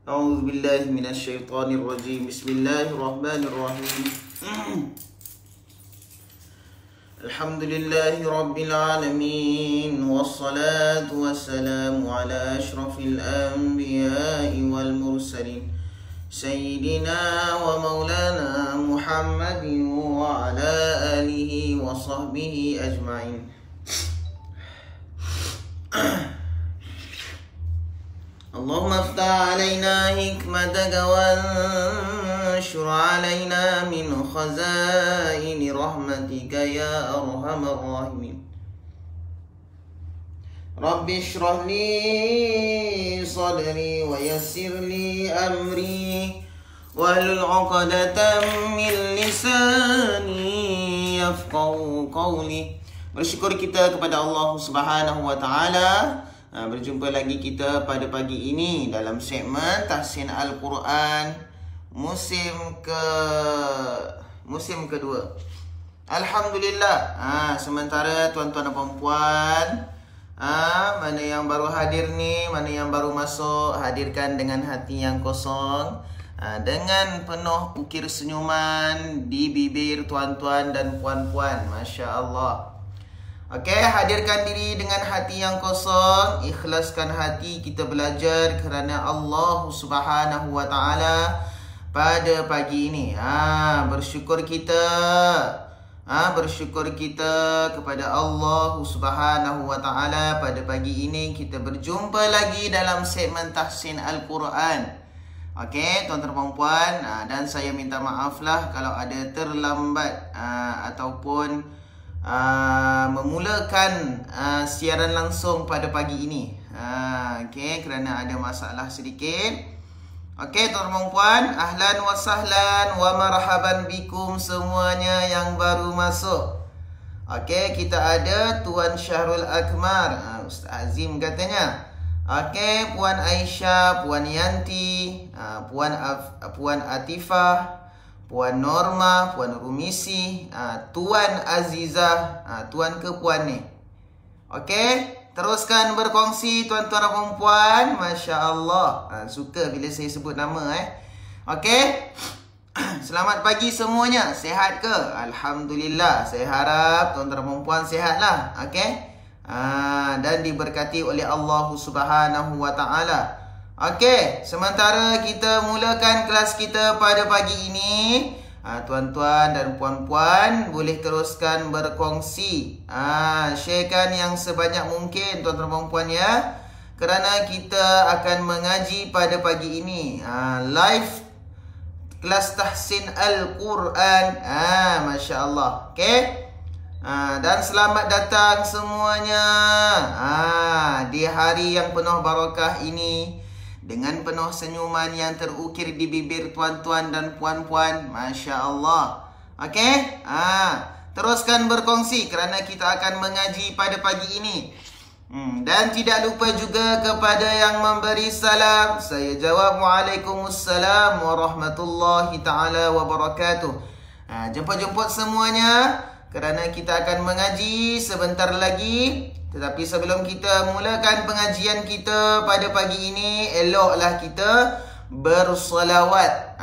أعوذ بالله من الشيطان الرجيم. بسم الله الرحمن الرحيم. الحمد لله رب العالمين، والصلاة والسلام على أشرف الأنبياء والمرسلين سيدنا ومولانا محمد وعلى آله وصحبه أجمعين. اللهم افتح علينا حكمتك وانشر علينا من خزائن رحمتك يا أرحم الراحمين. رب اشرح لي صدري ويسر لي أمري واحلل عقدة من لساني يفقهوا قولي. Bersyukur kita kepada Allah Subhanahu wa taala. Berjumpa lagi kita pada pagi ini dalam segmen Tahsin Al-Quran musim kedua. Alhamdulillah. Sementara tuan-tuan dan puan-puan, mana yang baru hadir ni, mana yang baru masuk, hadirkan dengan hati yang kosong, dengan penuh ukir senyuman di bibir tuan-tuan dan puan-puan. Masya Allah. Okey, hadirkan diri dengan hati yang kosong, ikhlaskan hati kita belajar kerana Allah Subhanahu wa taala pada pagi ini. Bersyukur kita kepada Allah Subhanahu wa taala pada pagi ini kita berjumpa lagi dalam segmen Tahsin Al-Quran. Okey, tuan-tuan dan puan, dan saya minta maaflah kalau ada terlambat ataupun memulakan siaran langsung pada pagi ini. Okey, kerana ada masalah sedikit. Okey, tuan-tuan dan puan, ahlan wa sahlan wa marhaban bikum semuanya yang baru masuk. Okey, kita ada Tuan Syahrul Akmal, Ustaz Azim katanya. Okey, Puan Aisyah, Puan Yanti, Puan Atifah, Puan Norma, Puan Rumisi, Tuan Azizah, Tuan ke Puan ni? Okey, teruskan berkongsi tuan-tuan dan puan. Masya Allah, suka bila saya sebut nama Okey, selamat pagi semuanya. Sihat ke? Alhamdulillah. Saya harap tuan-tuan dan puan sihatlah. Okey, dan diberkati oleh Allah Subhanahu wa taala. Okey, sementara kita mulakan kelas kita pada pagi ini, tuan-tuan dan puan-puan boleh teruskan berkongsi. Sharekan yang sebanyak mungkin tuan-tuan dan puan ya. Kerana kita akan mengaji pada pagi ini live kelas Tahsin Al-Quran. Masya Allah. Okey, dan selamat datang semuanya di hari yang penuh barakah ini, dengan penuh senyuman yang terukir di bibir tuan-tuan dan puan-puan. Masya Allah. Okey, teruskan berkongsi kerana kita akan mengaji pada pagi ini. Dan tidak lupa juga kepada yang memberi salam, saya jawab Waalaikumsalam warahmatullahi ta'ala wabarakatuh. Jemput-jemput semuanya kerana kita akan mengaji sebentar lagi. Tetapi sebelum kita mulakan pengajian kita pada pagi ini, eloklah kita bersolawat.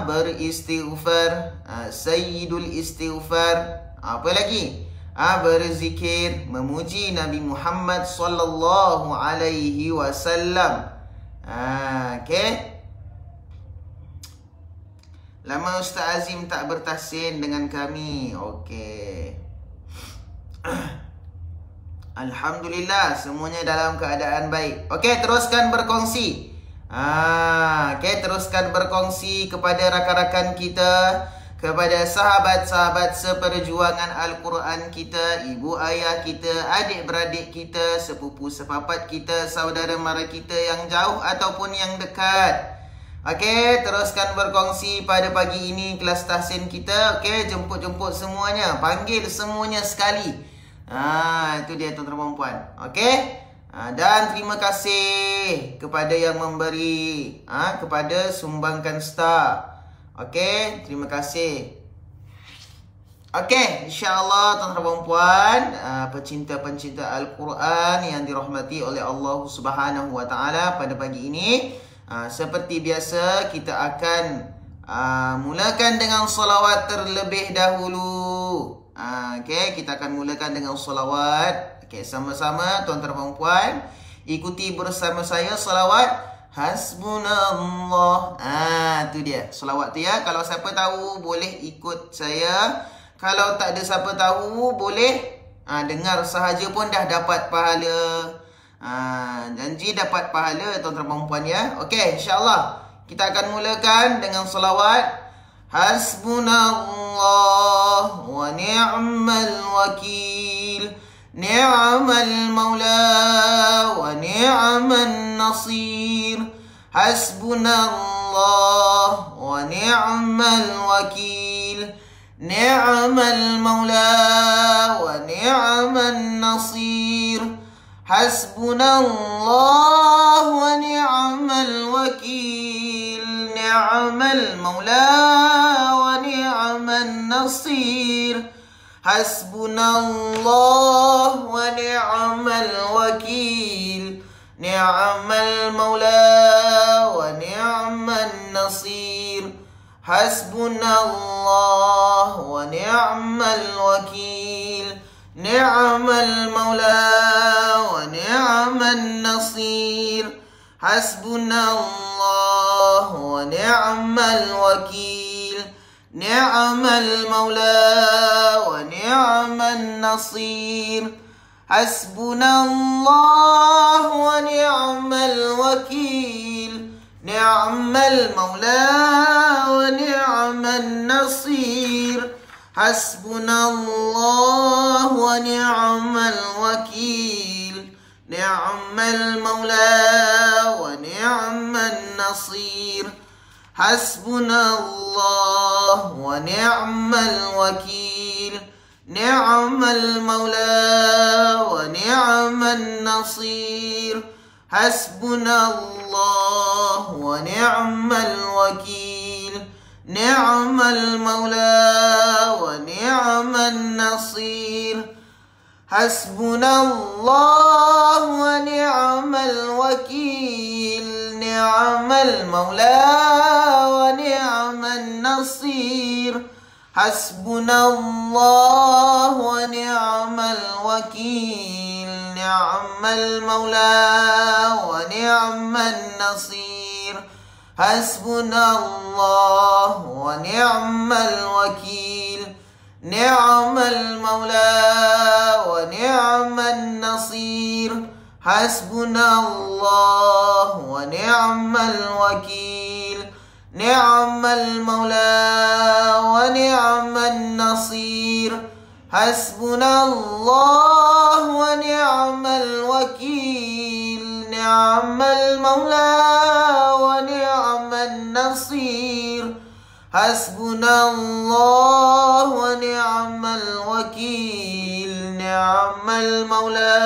Beristighfar, Sayyidul Istighfar. Apa lagi? Berzikir, memuji Nabi Muhammad sallallahu alaihi wasallam. Okey. Lama Ustaz Azim tak bertahsin dengan kami. Okey. Alhamdulillah, semuanya dalam keadaan baik. Okey, teruskan berkongsi. Teruskan berkongsi kepada rakan-rakan kita, kepada sahabat-sahabat seperjuangan Al-Quran kita, ibu ayah kita, adik-beradik kita, sepupu sepapat kita, saudara mara kita yang jauh ataupun yang dekat. Okey, teruskan berkongsi pada pagi ini kelas tahsin kita. Okey, jemput-jemput semuanya, panggil semuanya sekali. Itu dia tuan-tuan dan puan. Okey, dan terima kasih kepada yang memberi, kepada sumbangkan star. Okey, terima kasih. Okey, insya-Allah tuan-tuan dan puan, pecinta-pencinta Al-Quran yang dirahmati oleh Allah Subhanahu wa taala, pada pagi ini seperti biasa kita akan mulakan dengan solawat terlebih dahulu. Okey, kita akan mulakan dengan solawat. Okey, sama-sama tuan-tuan dan puan, ikuti bersama saya solawat Hasbunallah. Tu dia solawat tu ya. Kalau siapa tahu boleh ikut saya. Kalau tak ada siapa tahu, boleh dengar sahaja pun dah dapat pahala. Janji dapat pahala tuan-tuan dan puan ya. Okey, insya-Allah kita akan mulakan dengan selawat Hasbunallah wa ni'mal wakil, ni'mal maula wa ni'man nasir. Hasbunallah wa ni'mal wakil, ni'mal maula wa ni'man nasir. Hasbunallah wa ni'mal wakil, ni'mal maula wa ni'man nasir. Hasbunallah wa ni'mal wakil, ni'mal maula wa ni'man nasir. Hasbunallah wa ni'mal wakil, ni'mal maula wa ni'man nasir. Hasbunallah wa ni'mal wakil, ni'mal maula wa ni'man nasir. Hasbunallah wa ni'mal wakil, ni'mal maula wa ni'man nasir. Hasbunallah wa ni'mal wakil, ni'mal maula wa ni'man nasir. Hasbunallah wa ni'mal wakil, ni'mal maula wa ni'man nasir. Hasbunallah wa ni'mal wakil, ni'mal maula wa ni'man nasir. Hasbunallah wa ni'mal wakil, ni'mal maula wa ni'man nasir. Hasbunallah wa ni'mal wakil, ni'mal maula wa ni'man nasir. Hasbunallah wa ni'mal wakil, ni'mal maula wa ni'man nasir. Hasbunallah wa ni'mal wakil, ni'mal maula wa ni'man nasir. Hasbunallah wa ni'mal wakil, ni'mal maula wa ni'man nasir. Hasbunallah wa ni'mal wakil, ni'mal maula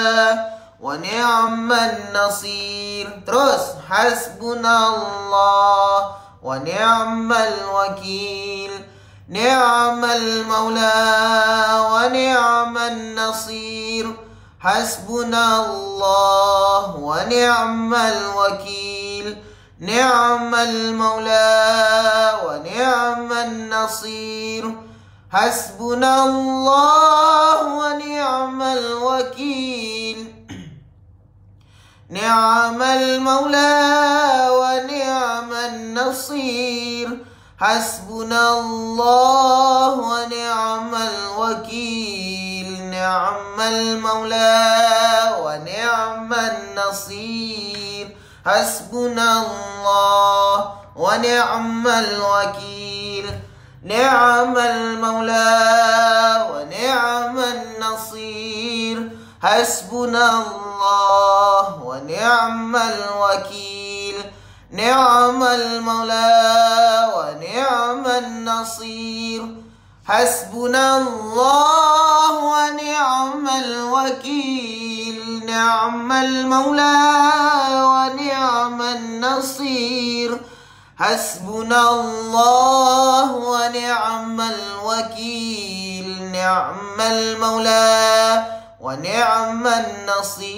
wa ni'man nasir. Terus hasbunallah wa ni'mal wakil, ni'mal maula wa ni'man nasir. Hasbunallah wa ni'mal wakil, ni'mal maula wa ni'man nasir. Hasbunallah wa ni'mal wakil, ni'mal maula wa ni'man nasir. Hasbunallah wa ni'mal wakil, ni'mal maula wa ni'man nasir. Hasbunallah wa ni'mal wakil, ni'mal maula wa ni'man nasir. Hasbunallah wa ni'mal wakil, ni'mal maula wa ni'man nasir. Hasbunallah wa ni'mal wakil, ni'mal maula wa ni'man nasir. Hasbunallah wa ni'mal wakil, ni'mal maula wa ni'man nasir.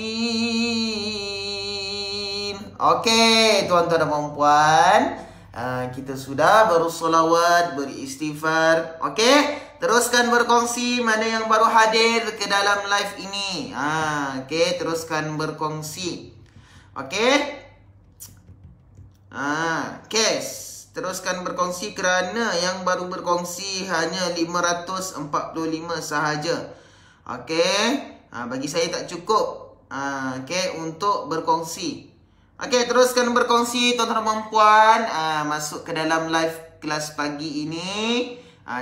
Okey, tuan-tuan dan puan-puan, kita sudah bersolawat, beristighfar. Okey, teruskan berkongsi mana yang baru hadir ke dalam live ini. Okey, teruskan berkongsi. Okey. Okey, teruskan berkongsi kerana yang baru berkongsi hanya 545 sahaja. Okey, bagi saya tak cukup. Okey, untuk berkongsi. Okey, teruskan berkongsi tuan-tuan dan puan. Masuk ke dalam live kelas pagi ini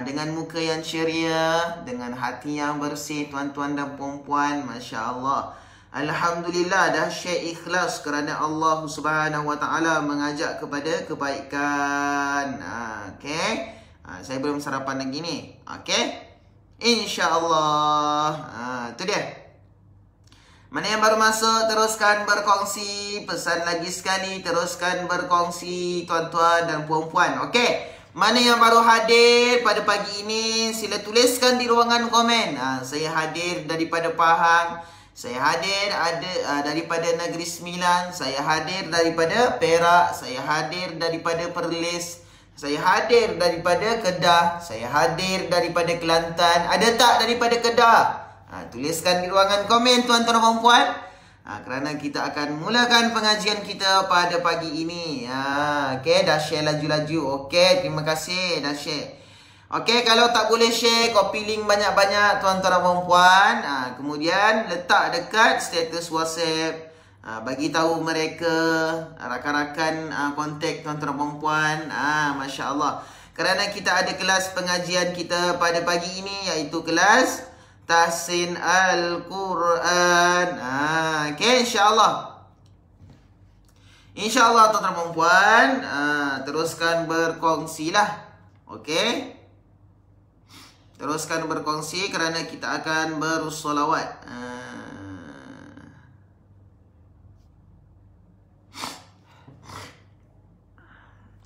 dengan muka yang ceria, dengan hati yang bersih tuan-tuan dan puan-puan. Masya-Allah. Alhamdulillah, dahsyat ikhlas kerana Allah Subhanahu Wa Taala mengajak kepada kebaikan. Okey. Saya belum sarapan lagi ni. Okey. Insya-Allah. Itu dia. Mana yang baru masuk, teruskan berkongsi. Pesan lagi sekali, teruskan berkongsi tuan-tuan dan puan-puan. Okey. Mana yang baru hadir pada pagi ini, sila tuliskan di ruangan komen. Saya hadir daripada Pahang. Saya hadir daripada Negeri Sembilan. Saya hadir daripada Perak. Saya hadir daripada Perlis. Saya hadir daripada Kedah. Saya hadir daripada Kelantan. Ada tak daripada Kedah? Tuliskan di ruangan komen tuan-tuan dan puan. Kerana kita akan mulakan pengajian kita pada pagi ini. Okey, dah share laju-laju. Okey, terima kasih dah share. Okey, kalau tak boleh share, copy link banyak-banyak tuan-tuan dan puan. Kemudian letak dekat status WhatsApp. Bagi tahu mereka, rakan-rakan kontak tuan-tuan dan puan. Masya-Allah. Kerana kita ada kelas pengajian kita pada pagi ini, iaitu kelas Tahsin Al-Quran. Okey, insya-Allah. InsyaAllah tuan-tuan dan puan, teruskan berkongsilah. Okey. Teruskan berkongsi kerana kita akan bersolawat.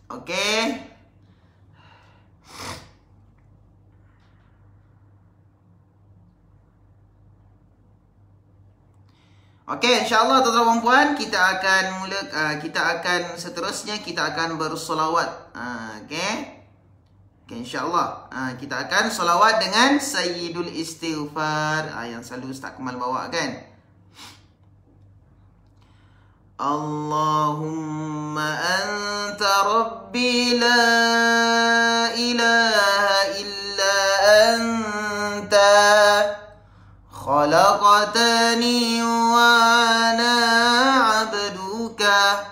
Okey. Okey, insya-Allah tuan-tuan dan puan, kita akan seterusnya kita akan bersolawat. Okey. Okay, insya-Allah kita akan solawat dengan Sayyidul Istighfar yang selalu Ustaz Kamal bawa kan. Allahumma anta rabbi la ilaha illa anta khalaqtani wa ana abduka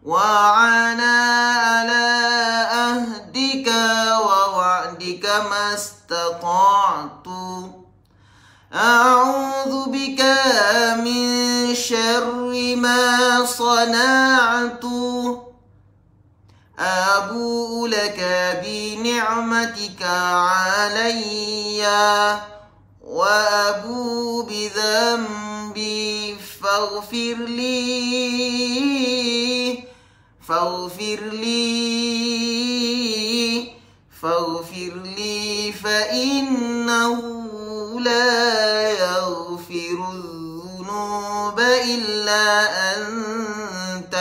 wa ana ala ما استطعت أعوذ بك من شر ما صنعت أبوء لك بنعمتك علي وأبوء بذنبي فاغفر لي فإنه لا يغفر الذنوب إلا أنت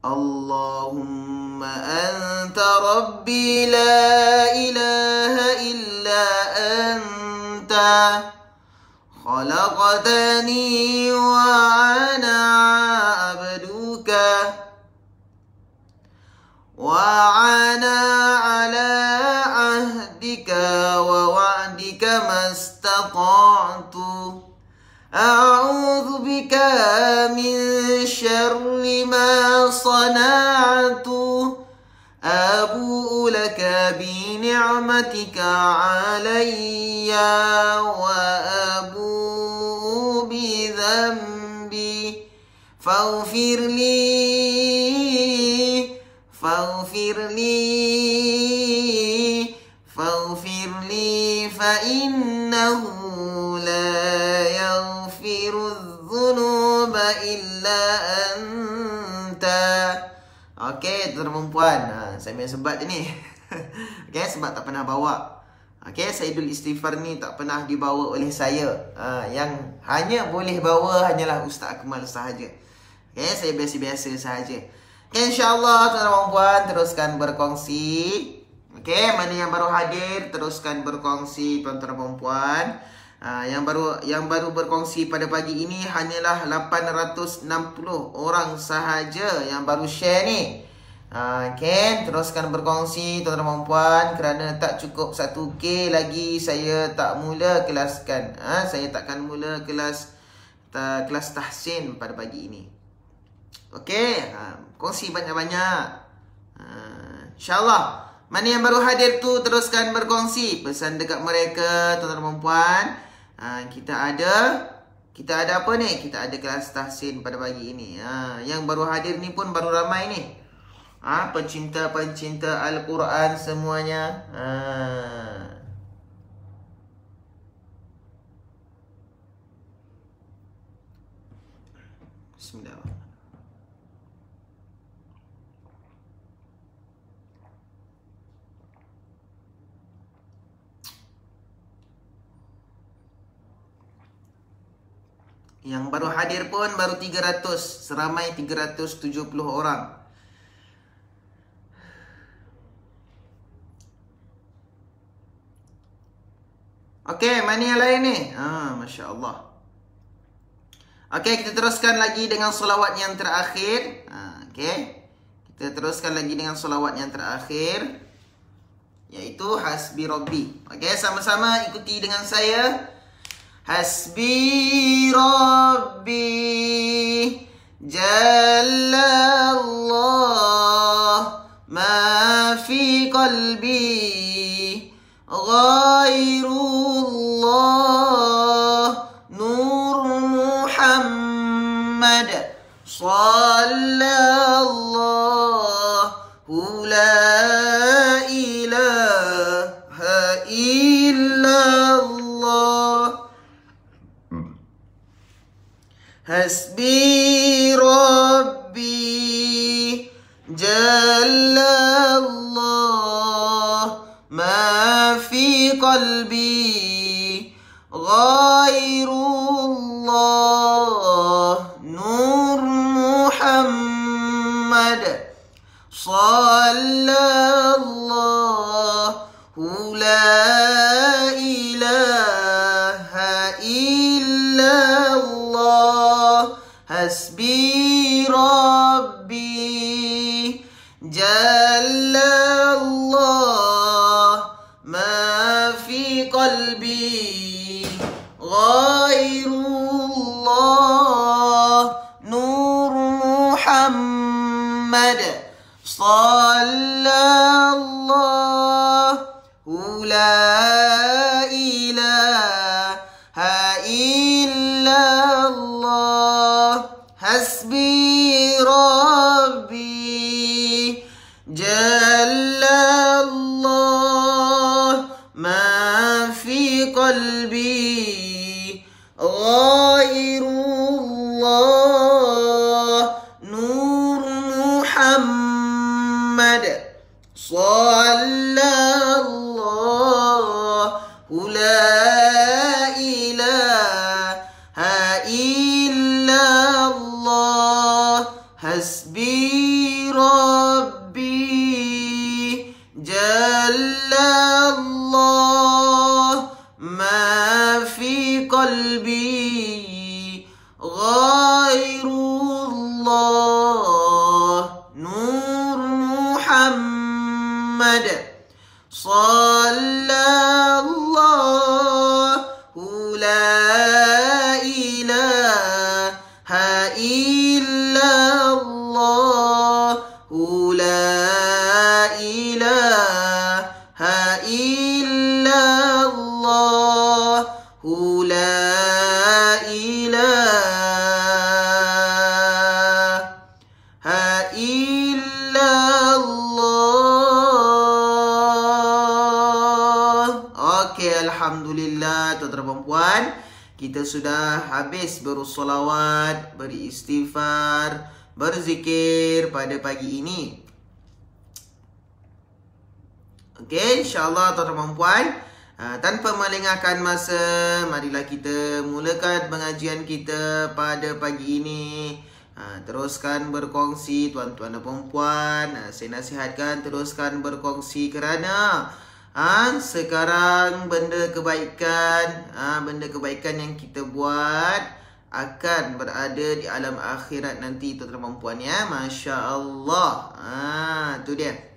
اللهم أنت ربي لا إله إلا أنت خلقتني وأنا عبدك وأنا على عهدك ووعدك ما استطعت أعوذ بك من شر ما صنعت أبوء لك بنعمتك علي وأبوء بذنبي فاغفر لي فإنه لا يغفر الذنوب إلا أنت. Okey, tuan-tuan dan puan, saya main sebat ni. Okay, sebab tak pernah bawa. Okay, Sayyidul Istighfar ni tak pernah dibawa oleh saya. Yang hanya boleh bawa hanyalah Ustaz Akmal sahaja. Okay, saya biasa-biasa sahaja. Okay, insyaAllah tuan-tuan dan puan teruskan berkongsi. Okay, mana yang baru hadir teruskan berkongsi tuan-tuan dan puan. Yang baru berkongsi pada pagi ini hanyalah 860 orang sahaja yang baru share ni. Okay, teruskan berkongsi tuan-tuan dan puan. Kerana tak cukup 1K lagi saya tak mula kelaskan. Saya takkan mula kelas tahsin pada pagi ini. Okay, kongsi banyak-banyak. InsyaAllah. Mana yang baru hadir tu teruskan berkongsi. Pesan dekat mereka tuan-tuan dan puan. Kita ada apa ni? Kita ada kelas tahsin pada pagi ini. Yang baru hadir ni pun baru ramai ni. Pencinta-pencinta Al-Quran semuanya. Bismillahirrahmanirrahim. Yang baru hadir pun baru 300. Seramai 370 orang. Okey, mana yang lain ni? Masya Allah. Okey, kita teruskan lagi dengan solawat yang terakhir. Okey, kita teruskan lagi dengan solawat yang terakhir, iaitu Hasbi Rabbi. Okey, sama-sama ikuti dengan saya. Hasbi Rabbi Jalla Allah ma fi qalbi Ghairullah Nur Muhammad Sallallahu la ilaha illallah. Hasbi Rabbi Jalla Allah ma fi qalbi Ghairullah Nur Muhammad Sallallahu la ilaha illallah. Hasbi Rabbi Jalla Allah ma fi qalbi Ghairullah Nur Muhammad Sallallahu la ilaha illallah. Hasbi Rabbi Jalla Allah ma fi qalbi Ghairullah Nur Muhammad Sallallahu la ilaha illallah. Hasbi Rabbi Jalla Allah ma fi qalbi Ghairullah Nur Muhammad Sallallahu la ilaha illallah. La ilaha illallah. La ilaha illallah. Okey, alhamdulillah tuan-tuan dan puan, kita sudah habis bersolawat, beristighfar, berzikir pada pagi ini. Okey, insya-Allah tuan-tuan dan puan, tanpa melengahkan masa, marilah kita mulakan pengajian kita pada pagi ini. Teruskan berkongsi tuan-tuan dan puan. Saya nasihatkan teruskan berkongsi kerana sekarang benda kebaikan yang kita buat akan berada di alam akhirat nanti tuan-tuan dan puan ya. Masya-Allah. Tu dia.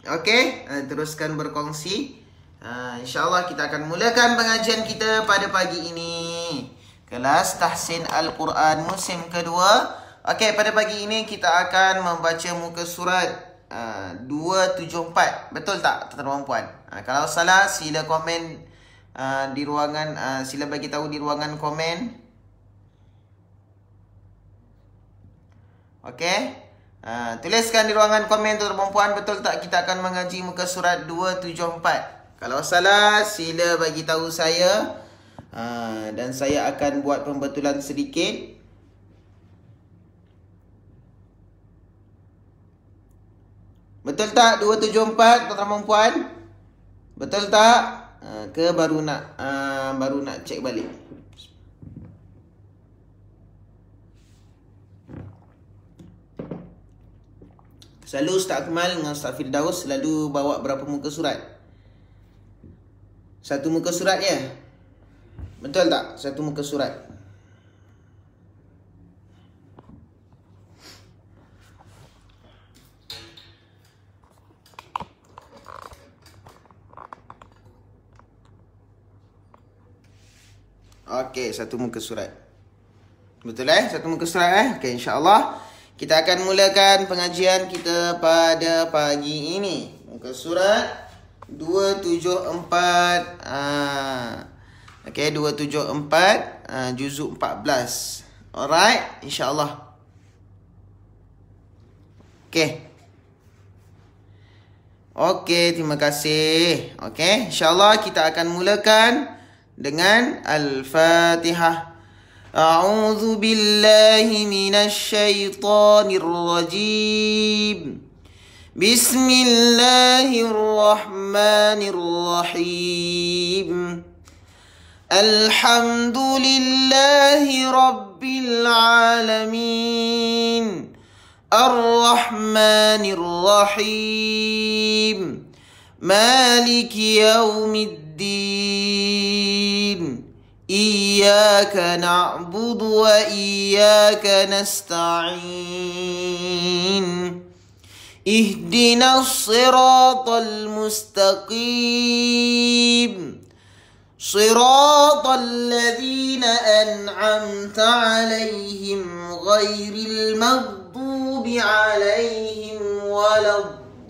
Okey, teruskan berkongsi. InsyaAllah kita akan mulakan pengajian kita pada pagi ini. Kelas Tahsin Al-Quran musim kedua. Okey, pada pagi ini kita akan membaca muka surat 274. Betul tak tuan-tuan dan puan? Kalau salah sila komen di ruangan, sila bagi tahu di ruangan komen. Okey. Tuliskan di ruangan komen tuan-tuan dan puan, betul tak kita akan mengaji muka surat 274. Kalau salah sila bagi tahu saya, dan saya akan buat pembetulan sedikit. Betul tak 274 tuan-tuan dan puan? Betul tak? Ke baru nak cek balik? Selalu Ustaz Akmal dengan Ustaz Firdaus selalu bawa berapa muka surat? Satu muka surat ya? Betul tak? Satu muka surat. Okey, satu muka surat. Betul satu muka surat Okey, insya-Allah kita akan mulakan pengajian kita pada pagi ini. Muka surat 274. Okey, 274 juzuk 14. Alright, insya-Allah. Okey. Okey, terima kasih. Okey, insya-Allah kita akan mulakan dengan Al-Fatihah. A'udzu billahi minasy syaithanir rajim. Bismillahirrahmanirrahim. Alhamdulillahi rabbil alamin. Ar-Rahmanir Rahim. Maliki yaumiddin. Iyyaka na'budu wa iyyaka nasta'in. Ihdinas siratal mustaqim. Siratal ladzina an'amta 'alaihim ghairil maghdubi 'alaihim waladdallin.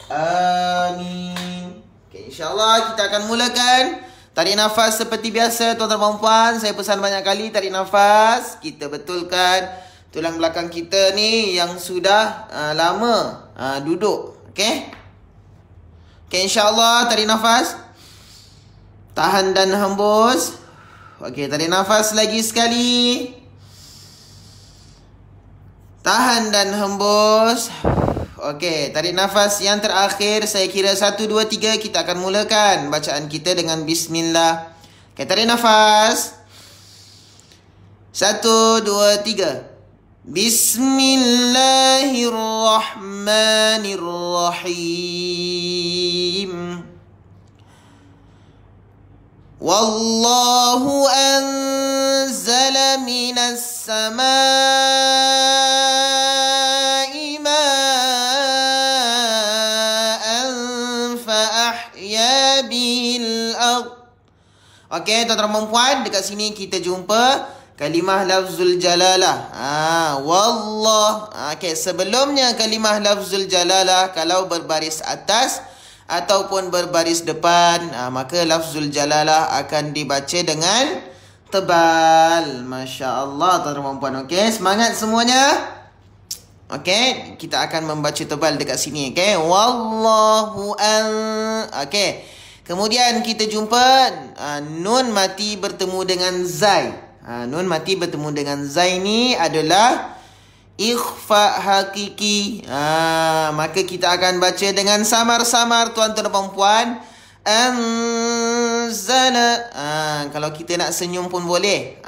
Amin. Okay, insya-Allah kita akan mulakan. Tarik nafas seperti biasa tuan-tuan dan puan. Saya pesan banyak kali tarik nafas. Kita betulkan tulang belakang kita ni yang sudah lama duduk. Okey? Okey, insya-Allah tarik nafas. Tahan dan hembus. Okey, tarik nafas lagi sekali. Tahan dan hembus. Okey, tarik nafas yang terakhir. Saya kira 1, 2, 3 kita akan mulakan bacaan kita dengan bismillah. Okey, tarik nafas. 1, 2, 3. Bismillahirrahmanirrahim. Wallahu anzala minas samaa'i ma'an fa ahya bihil ardh. Okey, tuan-tuan dan puan, dekat sini kita jumpa kalimah lafzul jalalah. Wallah. Okey, sebelumnya kalimah lafzul jalalah kalau berbaris atas ataupun berbaris depan, maka lafzul jalalah akan dibaca dengan tebal. Masya-Allah tuan-tuan dan puan. Okey, semangat semuanya. Okey, kita akan membaca tebal dekat sini. Okey, wallahu an. Okey. Kemudian kita jumpa nun mati bertemu dengan zai. Nun mati bertemu dengan zai ni adalah ikhfa hakiki. Maka kita akan baca dengan samar-samar tuan-tuan dan puan-puan. Anzala. Kalau kita nak senyum pun boleh.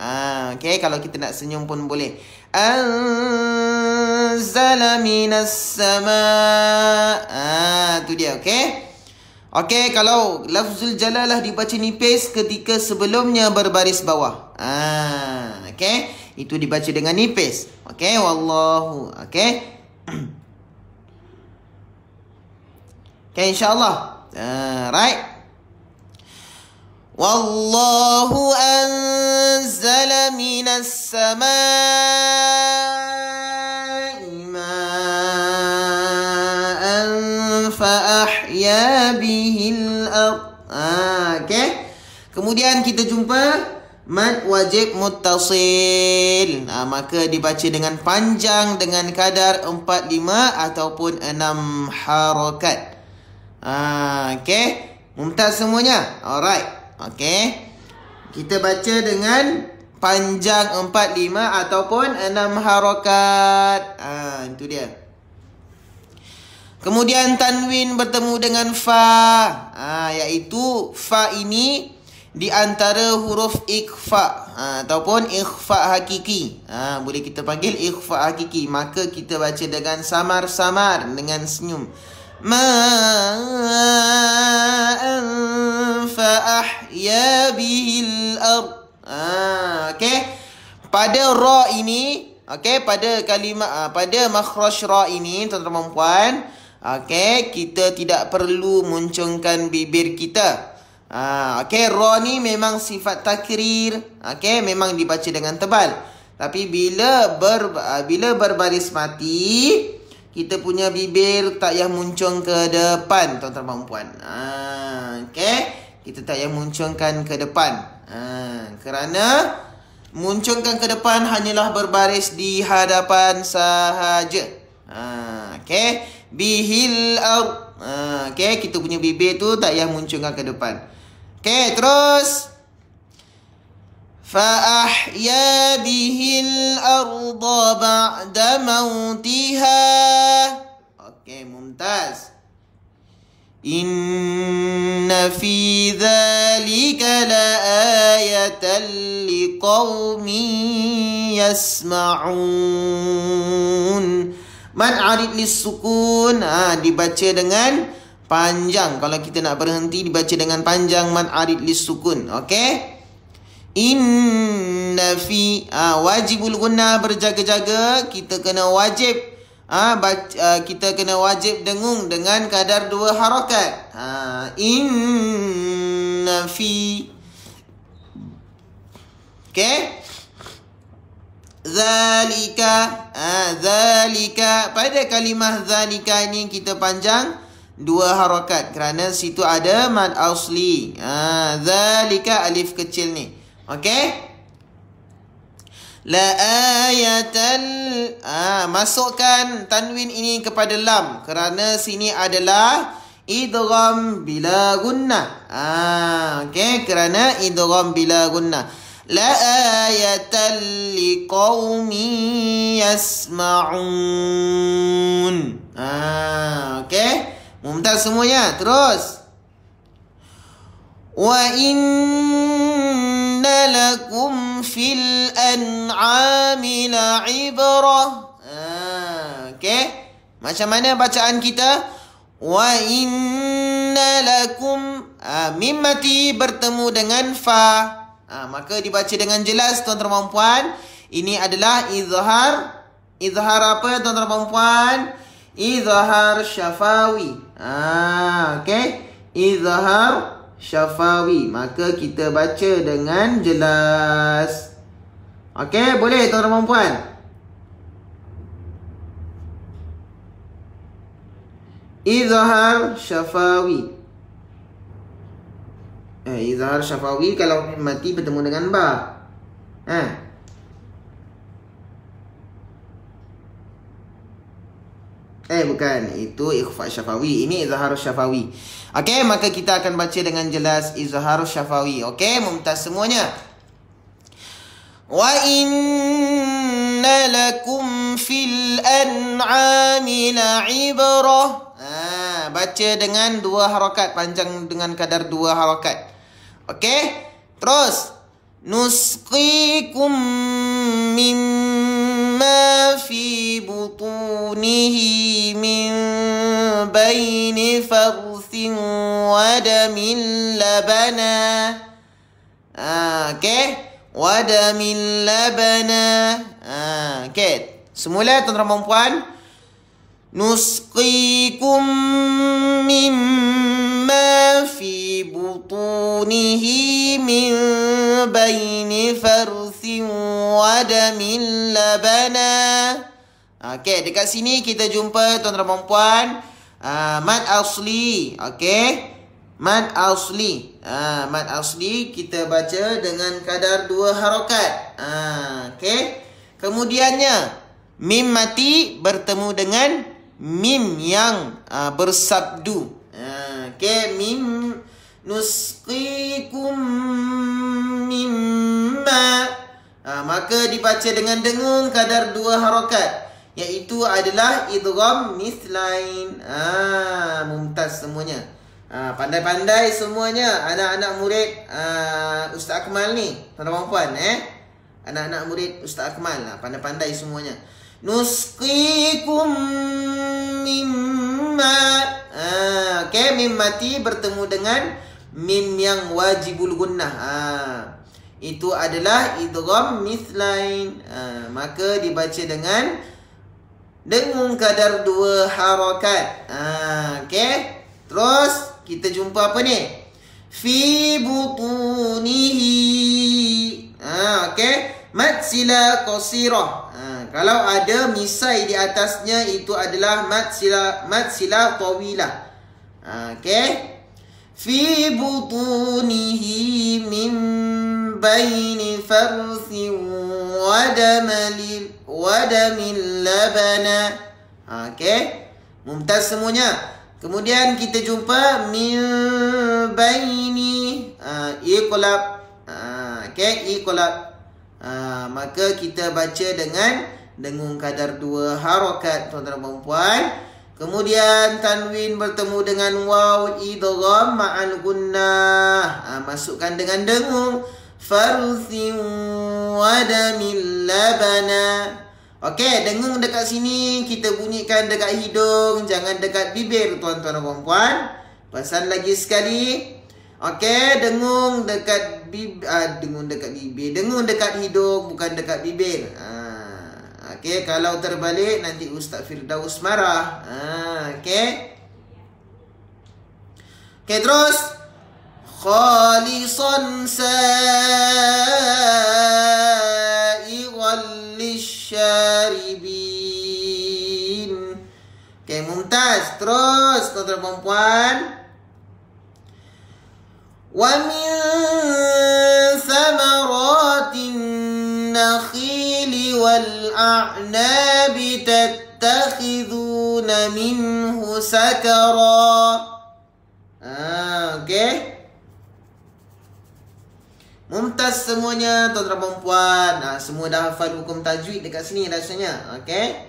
Okey, kalau kita nak senyum pun boleh. Anzala minas sama. Tu dia, okey. Okey, kalau lafzul jalalah dibaca nipis ketika sebelumnya berbaris bawah. Okey, itu dibaca dengan nipis. Okey, wallahu. Okey. Okey, insya-Allah. Right. Wallahu anzala minas samaa'i ma'an fa ahya bihil ard. Okey. Kemudian kita jumpa mad wajib muttasil. Maka dibaca dengan panjang dengan kadar 4, 5 ataupun 6 harakat. Okey. Mumtaz semuanya. Alright. Okey. Kita baca dengan panjang 4, 5 ataupun 6 harakat. Itu dia. Kemudian tanwin bertemu dengan fa. Iaitu fa ini di antara huruf ikhfa ataupun ikhfa hakiki. Boleh kita panggil ikhfa hakiki. Maka kita baca dengan samar-samar, dengan senyum. Ma'an fa ahya bihil ard. Okey. Pada ra ini, okey, pada kalimah pada makhraj ra ini tuan-tuan dan puan, okey, kita tidak perlu muncungkan bibir kita. Okey, ra ni memang sifat takrir. Okey, memang dibaca dengan tebal. Tapi bila berbaris mati, kita punya bibir tak payah muncung ke depan, tuan-tuan dan puan. Okey, kita tak payah muncungkan ke depan. Kerana muncungkan ke depan hanyalah berbaris di hadapan sahaja. Okey, bihil ard. Okey, kita punya bibir tu tak payah muncungkan ke depan. Okey, terus fa ahya bihil arda ba'da mautiha. Okey, mumtaz. Inna fi dhalika la ayatan liqaumin yasma'un. Man arid lis-sukun, dibaca dengan panjang. Kalau kita nak berhenti, dibaca dengan panjang, man arid lis-sukun. Okey. Inna fi wajibul gunnah, berjaga-jaga. Kita kena wajib kita kena wajib dengung dengan kadar 2 harakat. Inna fi. Okey. Zalika. Zalika. Pada kalimah zalika ini kita panjang 2 harakat kerana situ ada mad asli. Zalika alif kecil ni. Okey. La ayatal. Masukkan tanwin ini kepada lam kerana sini adalah idgham bila gunnah. Okey, kerana idgham bila gunnah. La ayatal liqaumin yasma'un. Okey. Mumtaz semuanya. Terus. Wa inna lakum fil an'ami la'ibrah. Okey. Macam mana bacaan kita? Wa inna lakum. Mim mati bertemu dengan fa. Maka dibaca dengan jelas, tuan-tuan dan puan. Ini adalah izhar. Izhar apa, tuan-tuan dan puan? Izhar syafawi. Okey. Izhar syafawi. Maka kita baca dengan jelas. Okey, boleh tuan-tuan dan puan? Izhar syafawi. Izhar syafawi kalau mati bertemu dengan ba. Bukan, itu ikhfa syafawi. Ini izharus syafawi. Okey, maka kita akan baca dengan jelas izharus syafawi. Okey, mumtaz semuanya. Wa inna lakum fil an'ami la'ibrah. Baca dengan 2 harakat, panjang dengan kadar 2 harakat. Okey? Terus nusqikum mimma fi butunihi min baini farthin wa damin labana. Okey? Wa damin labana. Okey. Semula tuan-tuan dan puan. Nusqikum mimma fi butunihi min baini farthin wa damin labana. Okey, dekat sini kita jumpa tuan-tuan dan puan mad asli. Okey, mad asli. Mad asli kita baca dengan kadar 2 harakat. Okey. Kemudiannya mim mati bertemu dengan mim yang bersabdu. Okey, mim nusqikum mimma. Maka dibaca dengan dengung kadar 2 harakat, iaitu adalah idgham mithlain. Mumtaz semuanya. Pandai-pandai semuanya anak-anak murid Ustaz Akmal ni, tuan-tuan puan. Anak-anak murid Ustaz Akmal, pandai-pandai semuanya. Nusqikum mimma. Okey, mim mati bertemu dengan mim yang wajibul gunnah. Itu adalah idgham mithlain. Maka dibaca dengan dengung kadar 2 harakat. Okey. Terus kita jumpa apa ni? Fi butunihi. Okey. Mad sila qasirah. Kalau ada misai di atasnya, itu adalah mad sila tawilah. Okey. Fi butunihi min baini farthin wa damin labana. Okey. Mumtaz semuanya. Kemudian kita jumpa min baini iqlab. Okey, iqlab. Maka kita baca dengan dengung kadar 2 harakat, tuan-tuan dan puan. Kemudian tanwin bertemu dengan waw idgham ma'al gunnah. Masukkan dengan dengung farthin wa damin labana. Okey, dengung dekat sini kita bunyikan dekat hidung, jangan dekat bibir, tuan-tuan dan puan. Pesan lagi sekali. Okey, dengung dekat dengung dekat bibir, dengung dekat hidung, bukan dekat bibir. Okey, kalau terbalik nanti Ustaz Firdaus marah. Okey. Okey, terus khalisan sa'ighal lisyaribin. Okey, mumtaz. Terus tuan-tuan dan puan. Wa min thamaratin nakhili wal a'nabi tattakhiduna minhu sakara. Okey. Mumtaz semuanya, tuan-tuan dan puan. Semua dah hafal hukum tajwid dekat sini rasanya. Okey.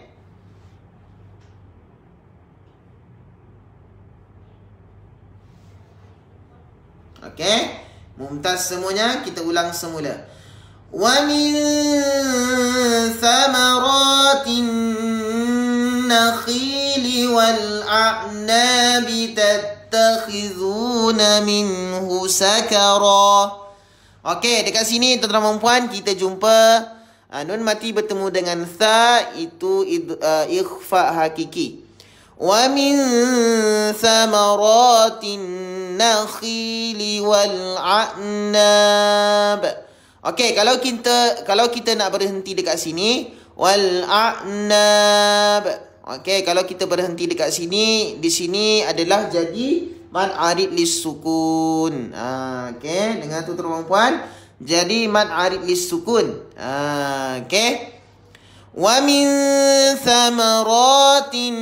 Okey. Mumtaz semuanya, kita ulang semula. Wa min thamaratin nakhili wal a'nabi tattakhiduna minhu sakara. Okey, dekat sini tuan-tuan dan puan kita jumpa nun mati bertemu dengan tha, itu ikhfa hakiki. Wa min thamaratin nakhili wal a'nab. Okey, kalau kita nak berhenti dekat sini, wal a'nab. Okey, kalau kita berhenti dekat sini, di sini adalah jadi mad arid lis sukun. Okey, dengar tu tuan-tuan puan. Jadi mad arid lis sukun. Okey. Wa min thamaratin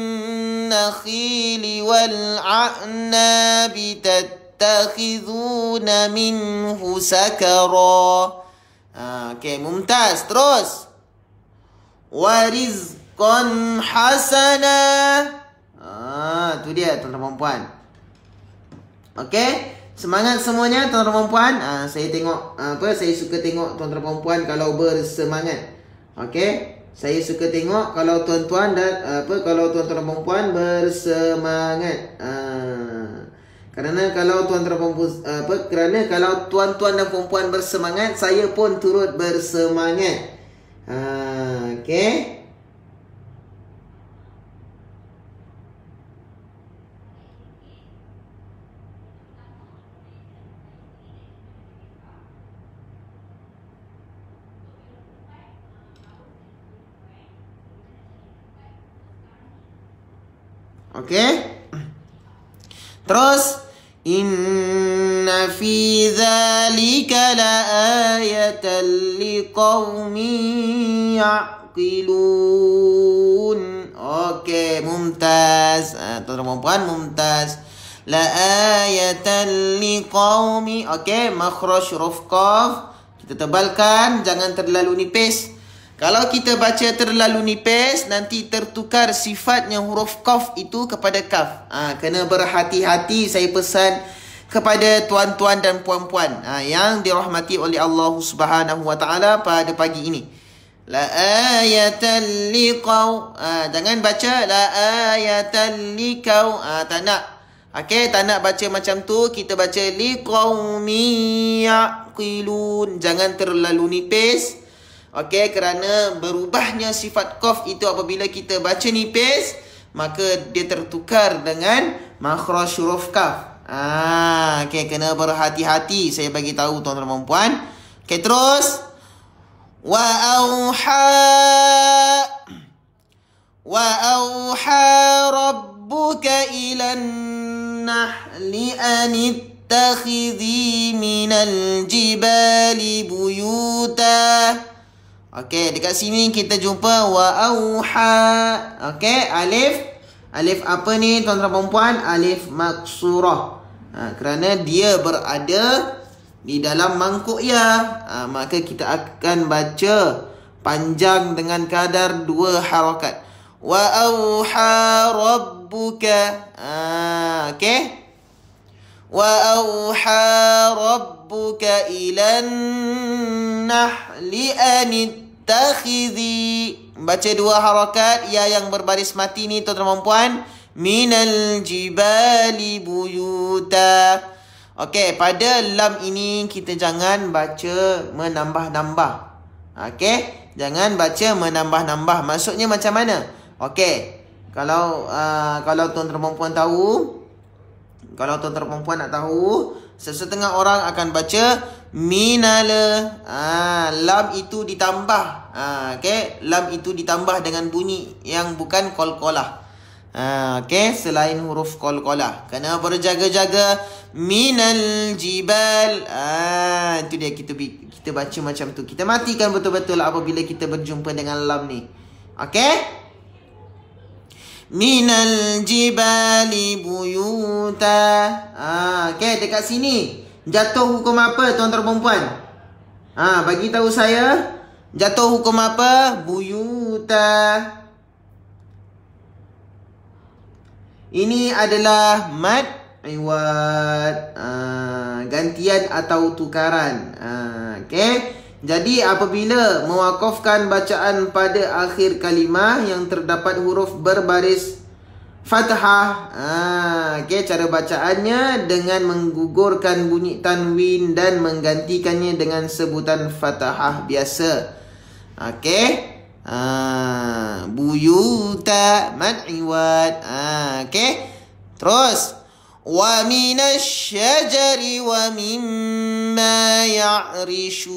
nakhili wal a'nabi tattakhiduna minhu sakara. Okey, mumtaz. Terus. Wa rizqan hasana. Tu dia tuan-tuan dan puan. Okey. Semangat semuanya tuan-tuan dan puan. Saya tengok saya suka tengok tuan-tuan dan puan kalau bersemangat. Okey. Saya suka tengok kalau tuan-tuan dan kalau tuan-tuan dan puan bersemangat. Kerana kalau tuan-tuan dan puan bersemangat, saya pun turut bersemangat. Okey. Okey. Terus inna fi dzalika laayatan liqaumin ya'qilun. Okey, mumtaz. Tuan-tuan dan puan, mumtaz. Laayatan liqaumi. Okey, makhraj huruf qaf kita tebalkan, jangan terlalu nipis. Kalau kita baca terlalu nipis, nanti tertukar sifatnya huruf qaf itu kepada kaf. Kena berhati-hati, saya pesan kepada tuan-tuan dan puan-puan yang dirahmati oleh Allah Subhanahu wa taala pada pagi ini. La ayatan liqau. Jangan baca la ayatan liqau. Tak nak. Okey, tak nak baca macam tu. Kita baca liqaumi yaqilun. Jangan terlalu nipis. Okey, kerana berubahnya sifat qaf itu apabila kita baca nipis, maka dia tertukar dengan makhraj huruf kaf. Okey, kena berhati-hati. Saya bagi tahu tuan-tuan dan puan. Okey, terus. Wa auha rabbuka ilan nahli anittakhidhi minal jibali buyuta. Okey, dekat sini kita jumpa wa auha. Okey, alif. Alif apa ni tuan-tuan dan puan? Alif maksurah. Kerana dia berada di dalam mangkuk ya. Maka kita akan baca panjang dengan kadar 2 harakat. Wa auha rabbuka. Okey. Wa auha rabbuka ilan nahli anittakhidhi. Baca 2 harakat ya yang berbaris mati ni tuan-tuan dan puan. Minal jibali buyuta. Okey, pada lam ini kita jangan baca menambah-nambah. Okey, jangan baca menambah-nambah. Maksudnya macam mana? Okey, kalau tuan-tuan dan puan tahu, kalau tuan-tuan dan puan nak tahu, sesetengah orang akan baca minala. Lam itu ditambah. Okey, lam itu ditambah dengan bunyi yang bukan qalqalah. Okey, selain huruf qalqalah. Kena berjaga-jaga. Minal jibal. Itu dia, kita baca macam tu. Kita matikan betul-betul apabila kita berjumpa dengan lam ni. Okey? Minal jibali buyuta. Okey, dekat sini jatuh hukum apa tuan-tuan dan puan? Bagi tahu saya. Jatuh hukum apa? Buyuta. Ini adalah mad iwad, gantian atau tukaran. Okey. Jadi apabila mewakafkan bacaan pada akhir kalimah yang terdapat huruf berbaris fathah, okey, cara bacaannya dengan menggugurkan bunyi tanwin dan menggantikannya dengan sebutan fathah biasa. Okey. Buyuta mad iwad. Okey. Terus wa minasyajari wa mimma ya'rishun.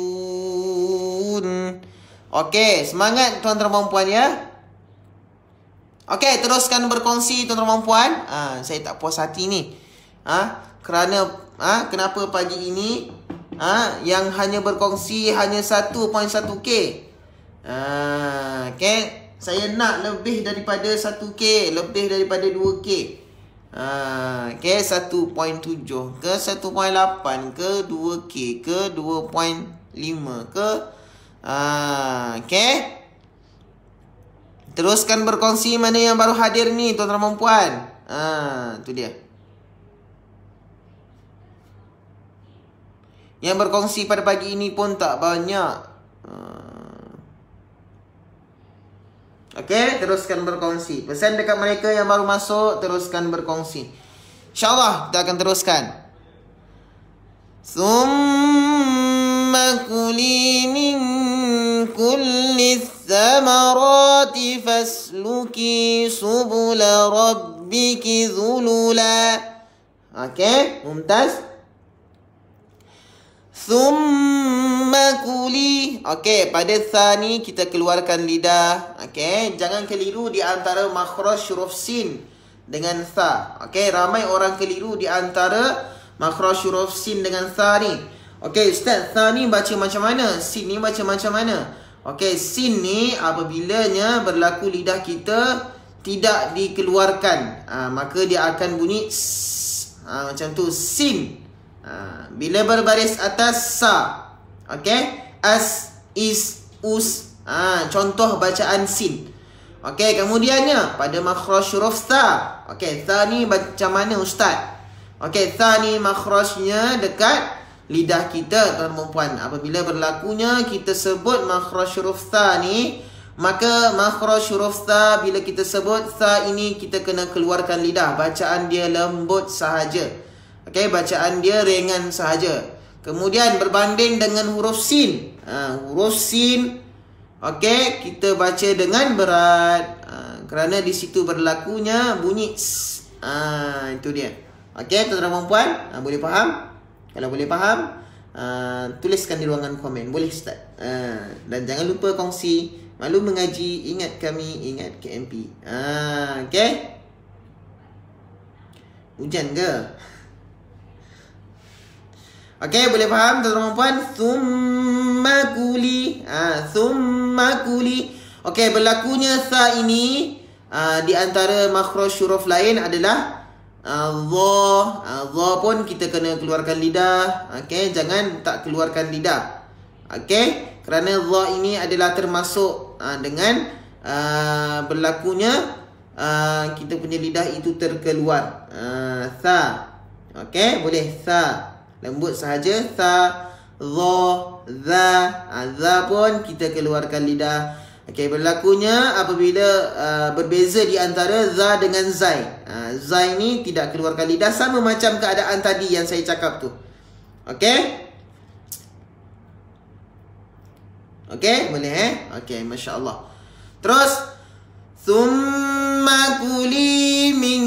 Okey, semangat tuan-tuan dan puan ya. Okey, teruskan berkongsi tuan-tuan dan puan. Saya tak puas hati ni. Kerana kenapa pagi ini yang hanya berkongsi hanya 1.1K. Okay. Saya nak lebih daripada 1K, lebih daripada 2K. Okay, 1.7 ke 1.8 ke 2K ke 2.5 ke. Okay. Teruskan berkongsi mana yang baru hadir ni tuan-tuan dan puan. Tu dia. Yang berkongsi pada pagi ini pun tak banyak. Okey, teruskan berkongsi. Pesan dekat mereka yang baru masuk, teruskan berkongsi. InsyaAllah kita akan teruskan. Thumma kuli min kulli thamarati fasluki subula rabbiki dhulula. Okey, mumtaz. Thumma kuli. Okey, pada tha ni kita keluarkan lidah. Okey, jangan keliru di antara makhraj huruf sin dengan tha. Okey, ramai orang keliru di antara makhraj huruf sin dengan tha ni. Okey, ustaz, tha ni baca macam mana? Sin ni baca macam mana? Okey, sin ni apabila berlaku lidah kita tidak dikeluarkan, maka dia akan bunyi macam tu, sin. Bila berbaris atas sa, okey, as, is, us, contoh bacaan sin. Okey, kemudiannya pada makhraj huruf tha. Okey, tha ni macam mana ustaz? Okey, tha ni makhrajnya dekat lidah kita tuan-tuan puan. Apabila berlakunya kita sebut makhraj huruf tha ni, maka makhraj huruf tha bila kita sebut tha ini kita kena keluarkan lidah. Bacaan dia lembut sahaja. Okey, bacaan dia ringan sahaja. Kemudian berbanding dengan huruf sin. Huruf sin, okey, kita baca dengan berat. Kerana di situ berlakunya bunyi s. Itu dia. Okey, tuan-tuan dan puan, boleh faham? Kalau boleh faham, tuliskan di ruangan komen. Boleh ustaz. Dan jangan lupa kongsi. Malu mengaji, ingat kami, ingat KMP. Okey. Hujan ke? Okey, boleh faham tuan-tuan dan puan? Thumma kuli. Thumma kuli. Okey, berlakunya tha ini di antara makhraj huruf lain adalah dha. Dha pun kita kena keluarkan lidah. Okey, jangan tak keluarkan lidah. Okey, kerana dha ini adalah termasuk dengan berlakunya kita punya lidah itu terkeluar. Tha. Okey, boleh tha. Lembut sahaja. Tha, dha, dha. Dha pun kita keluarkan lidah. Okey, berlakunya apabila berbeza di antara dha dengan zai. Zai ni tidak keluarkan lidah, sama macam keadaan tadi yang saya cakap tu. Okey? Okey, boleh Okey, masya-Allah. Terus thumma kuli min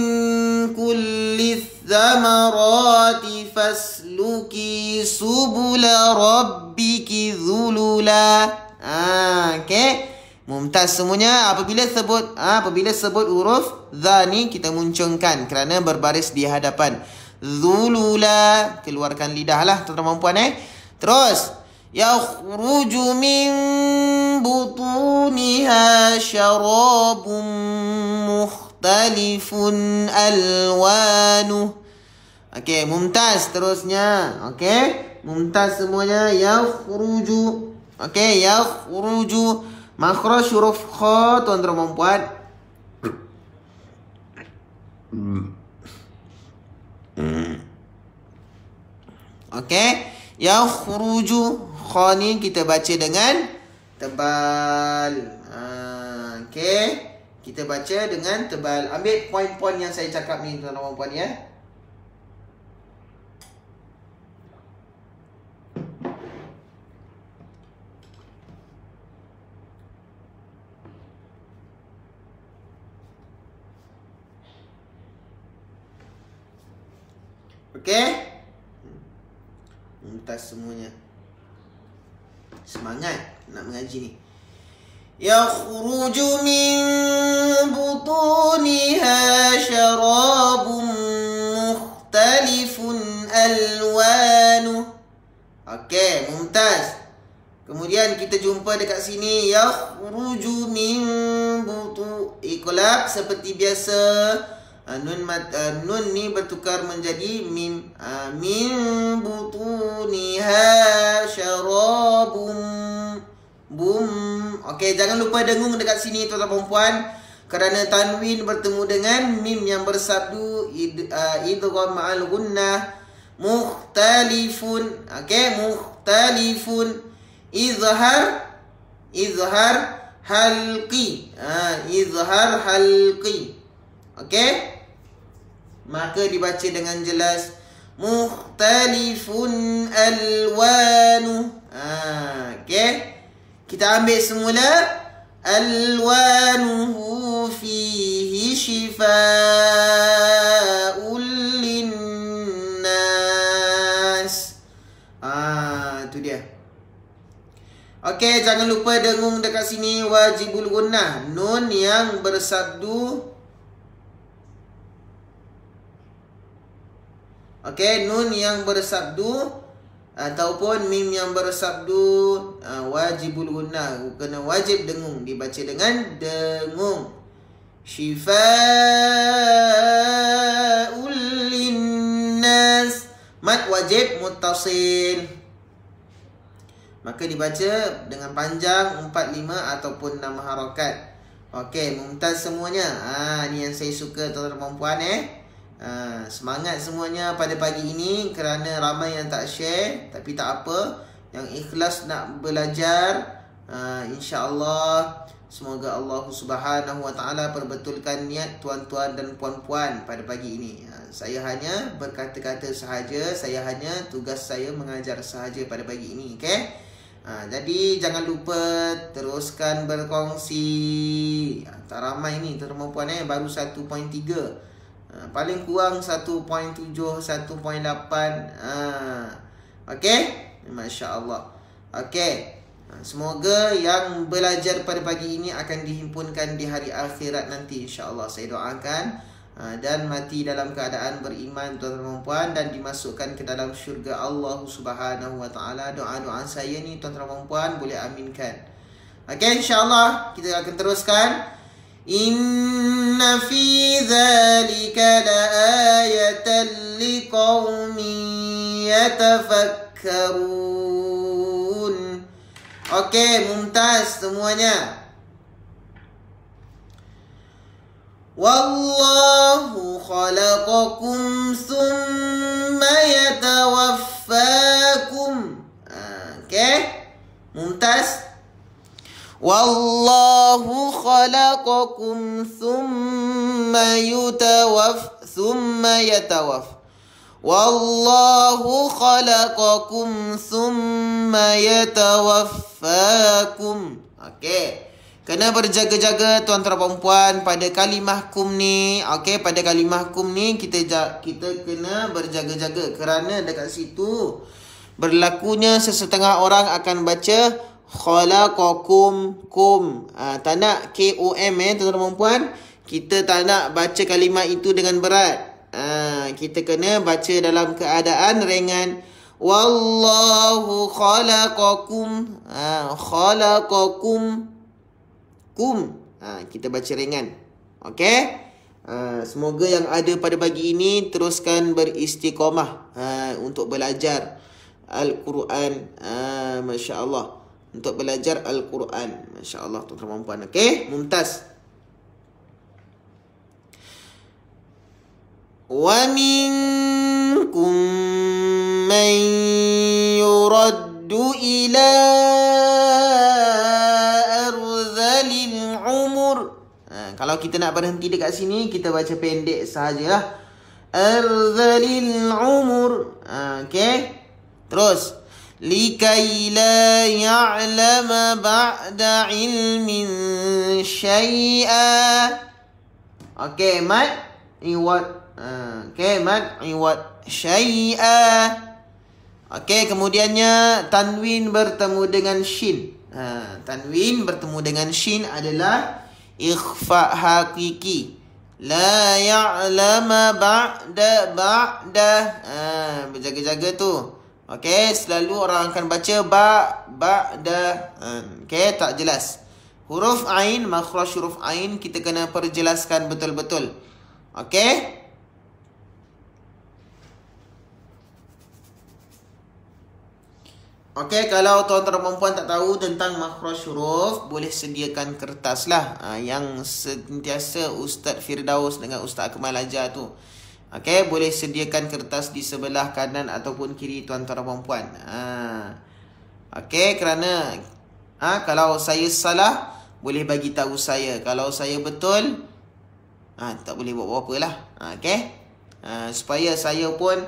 kulli thamarati fasluki subula rabbiki dhulula. Okey, mumtaz semuanya. Apabila sebut huruf dha ni kita muncungkan kerana berbaris di hadapan. Dhulula, keluarkan lidah lah tuan-tuan dan puan. Terus yakhruju min butuniha syarabun mukhtalifun alwanuh. Okey, mumtaz terusnya. Okey, mumtaz semuanya. Yakhruju. Okey, yakhruju. Makhraj huruf kha tuan-tuan dan puan. Okey, yakhruju. Kha ni kita baca dengan tebal. Okey, kita baca dengan tebal. Ambil poin-poin yang saya cakap ni tuan-tuan dan puan ya. Okey? Mumtaz semuanya. Semangat nak mengaji ni. Yakhruju min butuniha syarabun mukhtalifun alwanuh. Okey, mumtaz. Kemudian Kemudian kita jumpa dekat sini yakhruju min butu. Iqlab seperti biasa. Nun ni bertukar menjadi mim. Min butuniha syarabum bum. Okey, jangan lupa dengung dekat sini tuan-tuan dan puan. Kerana tanwin bertemu dengan mim yang bersabdu idgham ma'al gunnah mukhtalifun. Okey, mukhtalifun. Izhar halqi. Izhar halqi. Okey, maka dibaca dengan jelas mukhtalifun alwanu. Okey, kita ambil semula alwanuhu fihi shifaa'ul linnas. Tu dia. Okey, jangan lupa dengung dekat sini wajibul gunnah. Nun yang bersabdu. Okey, nun yang bersabdu ataupun mim yang bersabdu wajibul gunnah. Kena wajib dengung. Dibaca dengan dengung. Shifa'ul linnas. Mad wajib muttasil. Maka dibaca dengan panjang 4, 5 ataupun 6 harakat. Okey, mumtaz semuanya. Ni yang saya suka tuan-tuan dan puan semangat semuanya pada pagi ini kerana ramai yang tak share, tapi tak apa. Yang ikhlas nak belajar, insya-Allah semoga Allah Subhanahu Wa Taala perbetulkan niat tuan-tuan dan puan-puan pada pagi ini. Saya hanya berkata-kata sahaja, saya hanya tugas saya mengajar sahaja pada pagi ini, okey? Jadi jangan lupa teruskan berkongsi. Tak ramai ni tuan-tuan puan baru 1.3. Paling kurang 1.7, 1.8. Okey? Masya-Allah. Okey. Semoga yang belajar pada pagi ini akan dihimpunkan di hari akhirat nanti, insya-Allah. Saya doakan dan mati dalam keadaan beriman tuan-tuan dan puan dan dimasukkan ke dalam syurga Allah Subhanahu Wa Taala. Doa-doa saya ni tuan-tuan dan puan boleh aminkan. Okey, insya-Allah kita akan teruskan. Inna fi dzalika laayatan liqaumin yatafakkarun. Okey, mumtaz semuanya. Wallahu khalaqakum thumma yatawaffakum. Okey, mumtaz. Wallahu khalaqakum thumma yatawaf. Wallahu khalaqakum thumma yatawaffakum. Okey. Kena berjaga-jaga tuan-tuan dan puan pada kalimah kum ni. Okey, pada kalimah kum ni kita kena berjaga-jaga kerana dekat situ berlakunya sesetengah orang akan baca khalaqakum kum. Tak nak KOM tuan-tuan dan puan. Kita tak nak baca kalimah itu dengan berat. Kita kena baca dalam keadaan ringan. Wallahu khalaqakum. Khalaqakum kum. Kita baca ringan. Okey? Semoga yang ada pada pagi ini teruskan beristiqamah untuk belajar Al-Quran. Masya-Allah. Untuk belajar Al-Quran. Masya-Allah tuan-tuan dan puan. Okey? Mumtaz. Wa minkum man yuraddu ila kalau kita nak berhenti dekat sini, kita baca pendek sahajalah. Arzalil umur. Okey. Terus. Likai la ya'lama ba'da ilmin syai'a. Okey, mat iwad. Okey, mat iwad syai'a. Okey, kemudiannya tanwin bertemu dengan shin. Tanwin bertemu dengan shin adalah ikhfa hakiki. La ya'lama ba'da. Berjaga-jaga tu. Okey, selalu orang akan baca ba'da. Okey, tak jelas. Huruf ain, makhraj huruf ain kita kena perjelaskan betul-betul. Okey? Okey, kalau tuan-tuan dan puan tak tahu tentang makhraj huruf, boleh sediakan kertas lah. Yang sentiasa Ustaz Firdaus dengan Ustaz Akmal ajar tu. Okey, boleh sediakan kertas di sebelah kanan ataupun kiri tuan-tuan dan puan. Okey, kerana kalau saya salah, boleh bagi tahu saya. Kalau saya betul, tak boleh buat apa-apa lah. Okey, supaya saya pun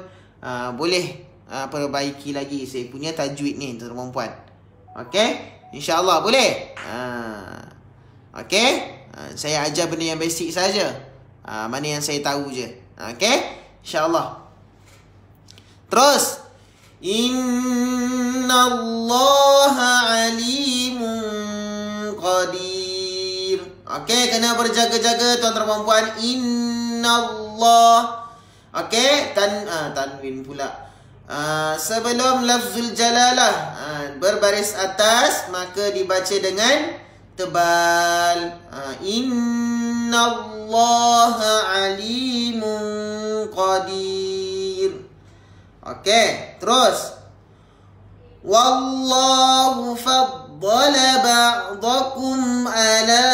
boleh perbaiki lagi saya punya tajwid ni tuan-tuan dan puan. Okey, insya-Allah boleh. Okey, saya ajar benda yang basic saja. Mana yang saya tahu je. Okey, insya-Allah. Terus, innallaha alimun qadir. Okey, kena berjaga-jaga tuan-tuan dan puan. Innallah. Okey, tanwin pula. Sebelum lafzul jalalah berbaris atas, maka dibaca dengan tebal. Innallaha alimun qadir. Okey, terus. Wallahu faddala ba'dakum ala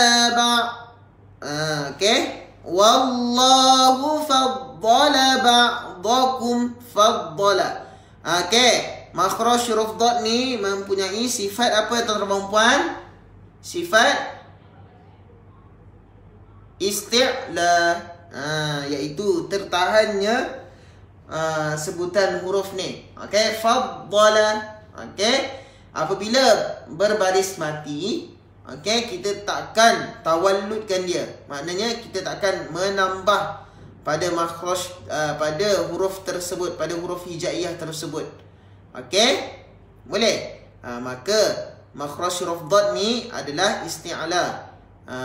okey. Wallahu faddala ba'dakum faddala. Okey, makhraj huruf dad ni mempunyai sifat apa tuan-tuan dan puan? Sifat isti'la, iaitu tertahannya sebutan huruf ni. Okey, faddala. Okey, apabila berbaris mati, okey, kita takkan tawalludkan dia. Maknanya kita takkan menambah pada makhraj pada huruf tersebut, pada huruf hijaiyah tersebut. Okey, boleh. Maka makhraj huruf dad ni adalah isti'la.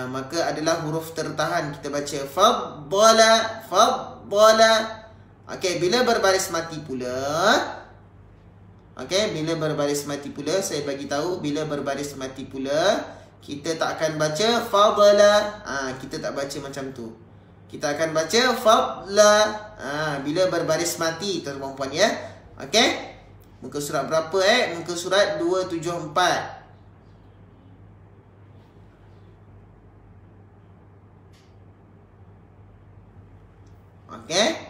Maka adalah huruf tertahan. Kita baca faddala, faddala. Okey, bila berbaris mati pula, bila berbaris mati pula, saya bagi tahu, bila berbaris mati pula, kita tak akan baca fadla. Kita tak baca macam tu. Kita akan baca fadla. Bila berbaris mati tuan-tuan dan puan ya. Okey. Muka surat berapa Muka surat 274. Okey.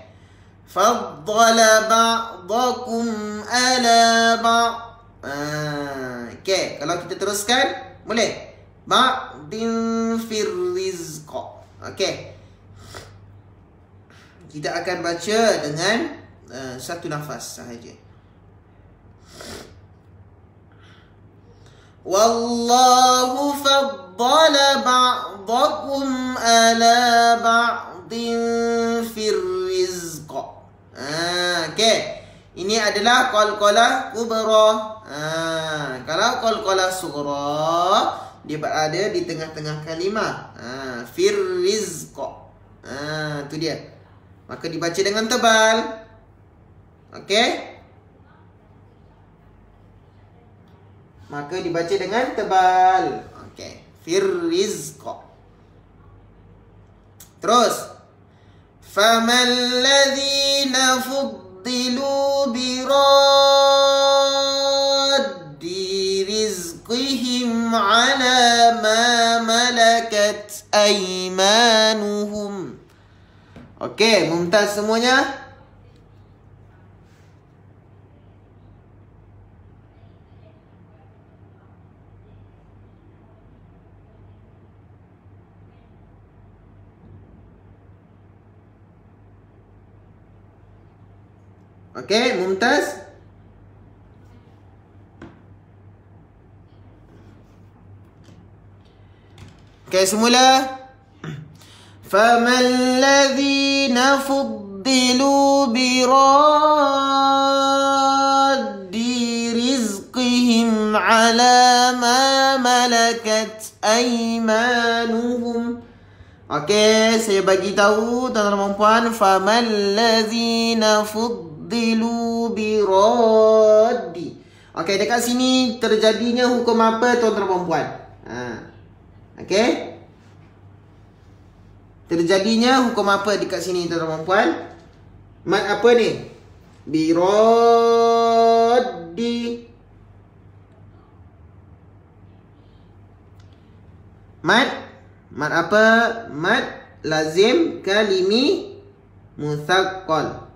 Faddala ba'dakum ala okey, kalau kita teruskan boleh. Ba'din fir rizq. Okey. Kita akan baca dengan satu nafas sahaja. Wallahu faddala ba'dakum ala ba'din fir rizq. Okey. Ini adalah qalqalah kubra. Kalau qalqalah sughra, dia berada di tengah-tengah kalimah. Fir rizq. Tu dia. Maka dibaca dengan tebal. Okey. Maka dibaca dengan tebal. Okey. Fir rizq. Terus. Faman ladhina fuddilu biraddi rizqihim ala ma malakat aymanuhum. Okey, mumtaz semuanya. Okey, mumtaz. Okey, semula. فَمَا الَّذِينَ فُضِّلُوا بِرَادِّ رِزْقِهِمْ عَلَى مَا مَلَكَتْ أَيْمَانُهُمْ. Okey, saya bagi tahu tuan-tuan dan puan, فَمَا الَّذِينَ فُضِّلُوا Fuddilu biraddi. Okey, dekat sini terjadinya hukum apa tuan-tuan dan puan? Okey. Terjadinya hukum apa dekat sini tuan-tuan dan puan? Mad apa ni? Biraddi. Mad apa? Mad lazim kalimi mutsaqqal.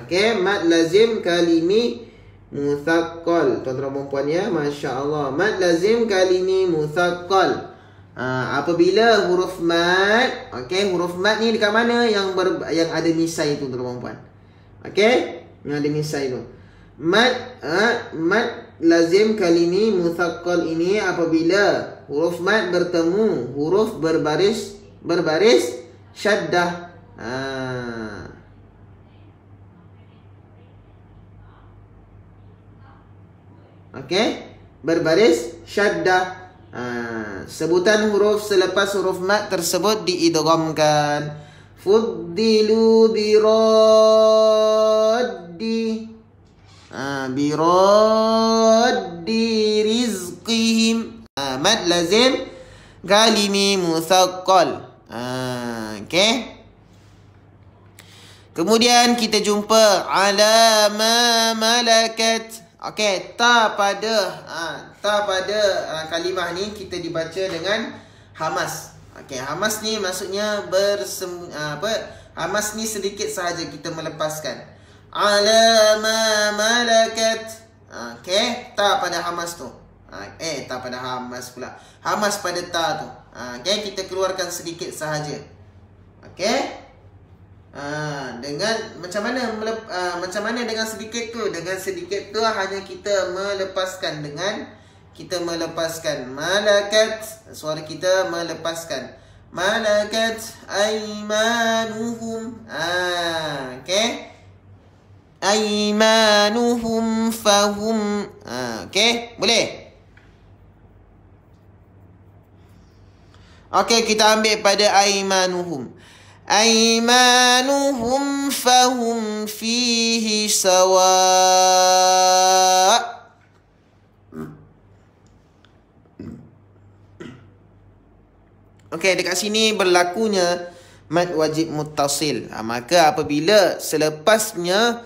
Okey, mad lazim kalimi mutsaqqal. Tuan-tuan dan puan ya, masya-Allah. Mad lazim kalimi mutsaqqal. Apabila huruf mad, okey, huruf mad ni dekat mana yang ada misai tu tuan-tuan dan puan. Okey, yang ada misai tu. Mad lazim kalimi mutsaqqal ini apabila huruf mad bertemu huruf berbaris syaddah. Okey, berbaris syaddah. Sebutan huruf selepas huruf mad tersebut diidghamkan. Fuddilu biraddi. Biraddi rizqihim. Mad lazim kalimi mutsaqqal. Okey. Kemudian kita jumpa ala ma malakat. Okey, ta pada kalimah ni kita dibaca dengan hamas. Okey, hamas ni maksudnya hamas ni sedikit sahaja kita melepaskan. Ala ma malakat. Okey, ta pada hamas tu. Ta pada hamas pula. Hamas pada ta tu. Okey, kita keluarkan sedikit sahaja. Okey. Dengan macam mana dengan sedikit tu? Dengan sedikit tu hanya kita melepaskan malakat, suara kita melepaskan malakat aymanuhum. Okey, aymanuhum fahum. Okey, boleh. Okey, kita ambil pada aymanuhum. Aymanuhum fahum fihi sawa'. Okey, dekat sini berlakunya mad wajib muttasil. Maka apabila selepasnya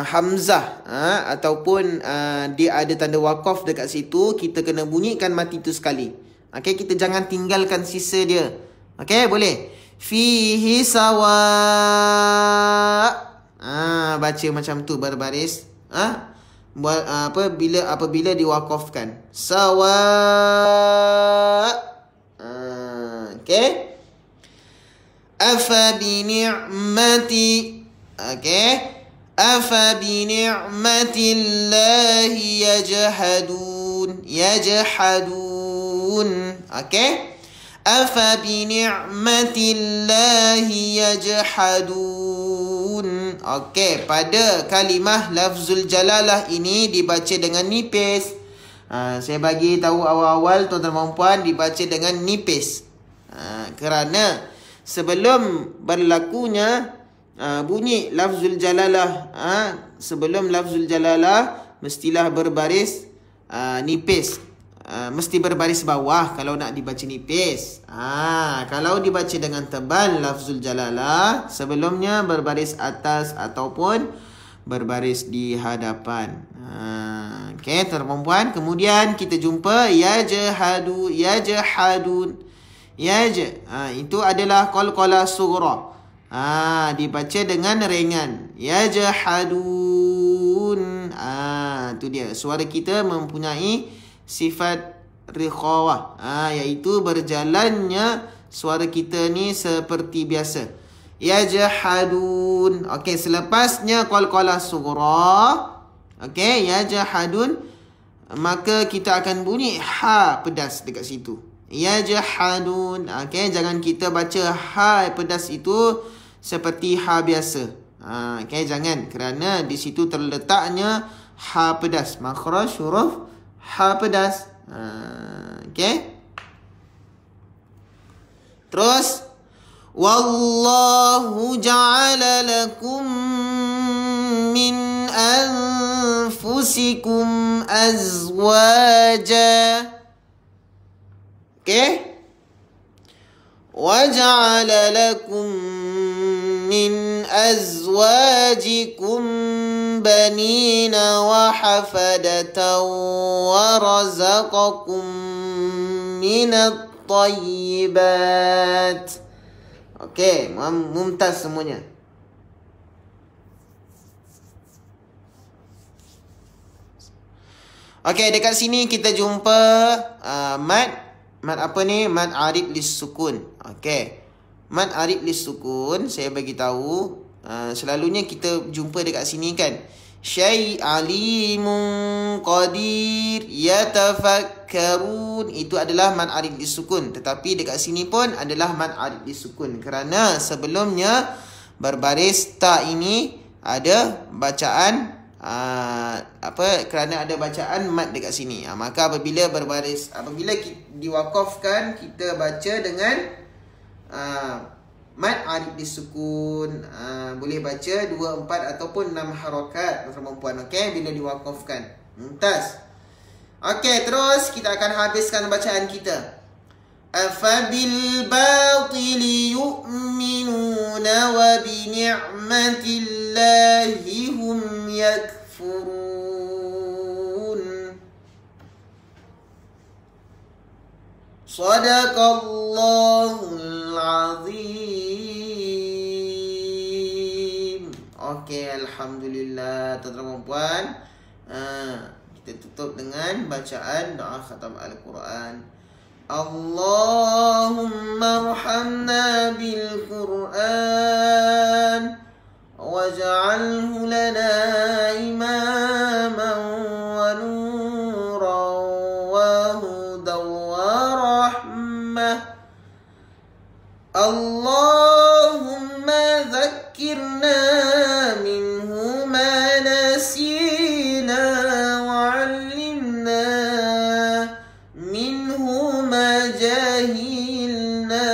hamzah ataupun dia ada tanda waqaf dekat situ, kita kena bunyikan mati tu sekali. Okey, kita jangan tinggalkan sisa dia. Okey, boleh. Fihi sawa'. Baca macam tu berbaris. Apabila diwakafkan sawa'. Okey. Afa bi ni'mati. Okey. Afa bi ni'matillahi yajhadun. Okey. Afa bi ni'matillahi yajhadun. Okey, pada kalimah lafzul jalalah ini dibaca dengan nipis. Saya bagi tahu awal-awal tuan-tuan dan puan dibaca dengan nipis. Kerana sebelum berlakunya bunyi lafzul jalalah, sebelum lafzul jalalah mestilah berbaris nipis. Mesti berbaris bawah kalau nak dibaca nipis. Kalau dibaca dengan tebal lafzul jalalah, sebelumnya berbaris atas ataupun berbaris di hadapan. Okey, tuan-tuan. Kemudian kita jumpa yajhadun. Itu adalah qalqalah sughra. Dibaca dengan ringan. Yajhadun. Itu dia. Suara kita mempunyai sifat rikhawah, iaitu berjalannya suara kita ni seperti biasa. Yajhadun. Okey, selepasnya qalqalah sughra, okey, yajhadun, maka kita akan bunyi ha pedas dekat situ. Yajhadun. Okey, jangan kita baca ha pedas itu seperti ha biasa. Okey, jangan, kerana di situ terletaknya ha pedas, makhraj huruf ha pedas. Okey. Terus wallahu ja'ala lakum بِكُمْ أَزْوَاجًا. Okay? وَجَعَلَ لَكُمْ مِنْ أَزْوَاجِكُمْ بَنِينَ وَحَفَدَةً وَرَزَقَكُمْ مِنَ الطَّيِّبَاتِ. Okay, mumtaz semuanya. Okay, dekat sini kita jumpa mad apa ni? Mad arid lis sukun. Okay. Mad arid lis sukun, saya bagi tahu, selalunya kita jumpa dekat sini kan. Syai' alimun qadir yatafakkarun, itu adalah mad arid lis sukun. Tetapi dekat sini pun adalah mad arid lis sukun, kerana sebelumnya berbaris ta ini ada bacaan kerana ada bacaan mad dekat sini. Maka apabila diwakafkan, kita baca dengan mad arid disukun. Boleh baca 2, 4 ataupun 6 harakat perempuan. Okey, bila diwakafkan. Mumtaz. Okey, terus kita akan habiskan bacaan kita. Afabil batili yu'minuna wa bi ni'matillahi hum yakfurun. Sadaqallahul azim. Okey, alhamdulillah tuan-tuan dan puan. Kita tutup dengan bacaan doa khatam Al-Quran. Allahumma arhamna bil Quran waj'alhu lana imaman wa nuran wa hudan wa rahmah. Allahumma dhakkirna minhu ma nasina wa 'allimna minhu ma jahilna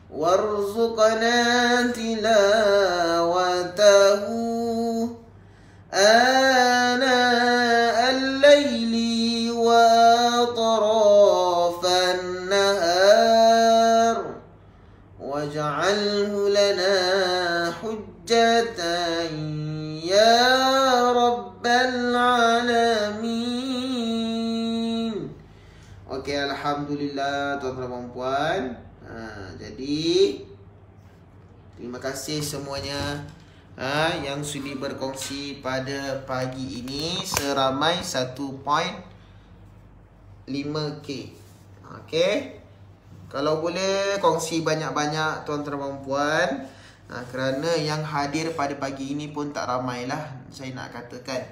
warzuqna tilawatahu ana al-layli wa atrafan nahar waj'alhu lana hujjatan ya rabbal alamin. Okey, alhamdulillah tuan-tuan dan puan. Jadi terima kasih semuanya yang sudi berkongsi pada pagi ini seramai 1.5K. Okey. Kalau boleh kongsi banyak-banyak tuan-tuan dan puan. Kerana yang hadir pada pagi ini pun tak ramai lah, saya nak katakan.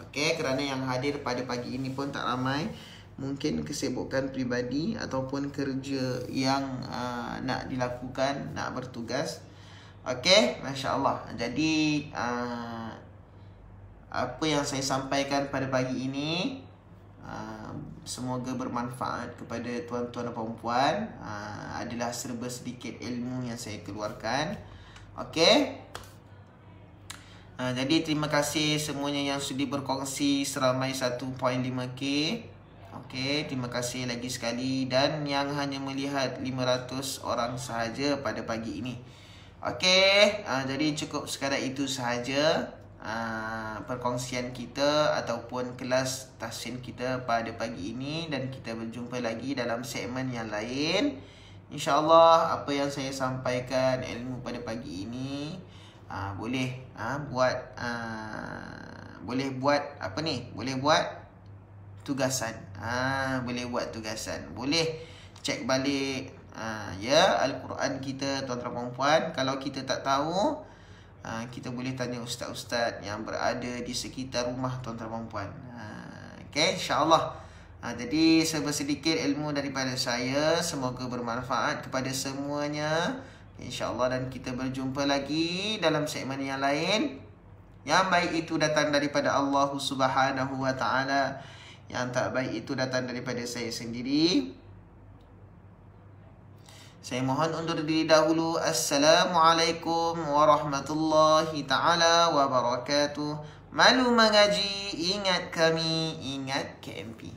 Okey, kerana yang hadir pada pagi ini pun tak ramai. Mungkin kesibukan peribadi ataupun kerja yang nak dilakukan, nak bertugas. Okey, masya-Allah. Jadi apa yang saya sampaikan pada pagi ini semoga bermanfaat kepada tuan-tuan dan puan-puan. Adalah serba sedikit ilmu yang saya keluarkan. Okey. Jadi terima kasih semuanya yang sudi berkongsi seramai 1.5K. Okey, terima kasih lagi sekali. Dan yang hanya melihat 500 orang sahaja pada pagi ini. Okey, jadi cukup sekadar itu sahaja perkongsian kita ataupun kelas tahsin kita pada pagi ini. Dan kita berjumpa lagi dalam segmen yang lain. InsyaAllah apa yang saya sampaikan ilmu pada pagi ini boleh buat apa ni? Boleh buat tugasan. Boleh buat tugasan. Boleh cek balik ya Al-Quran kita tuan-tuan dan puan. Kalau kita tak tahu, kita boleh tanya ustaz-ustaz yang berada di sekitar rumah tuan-tuan dan puan. Okey, insya-Allah. Jadi sedikit ilmu daripada saya, semoga bermanfaat kepada semuanya insya-Allah. Dan kita berjumpa lagi dalam segmen yang lain. Yang baik itu datang daripada Allah Subhanahu wa taala, yang tak baik itu datang daripada saya sendiri. Saya mohon undur diri dahulu. Assalamualaikum warahmatullahi ta'ala wabarakatuh. Malu mengaji, ingat kami, ingat KMP.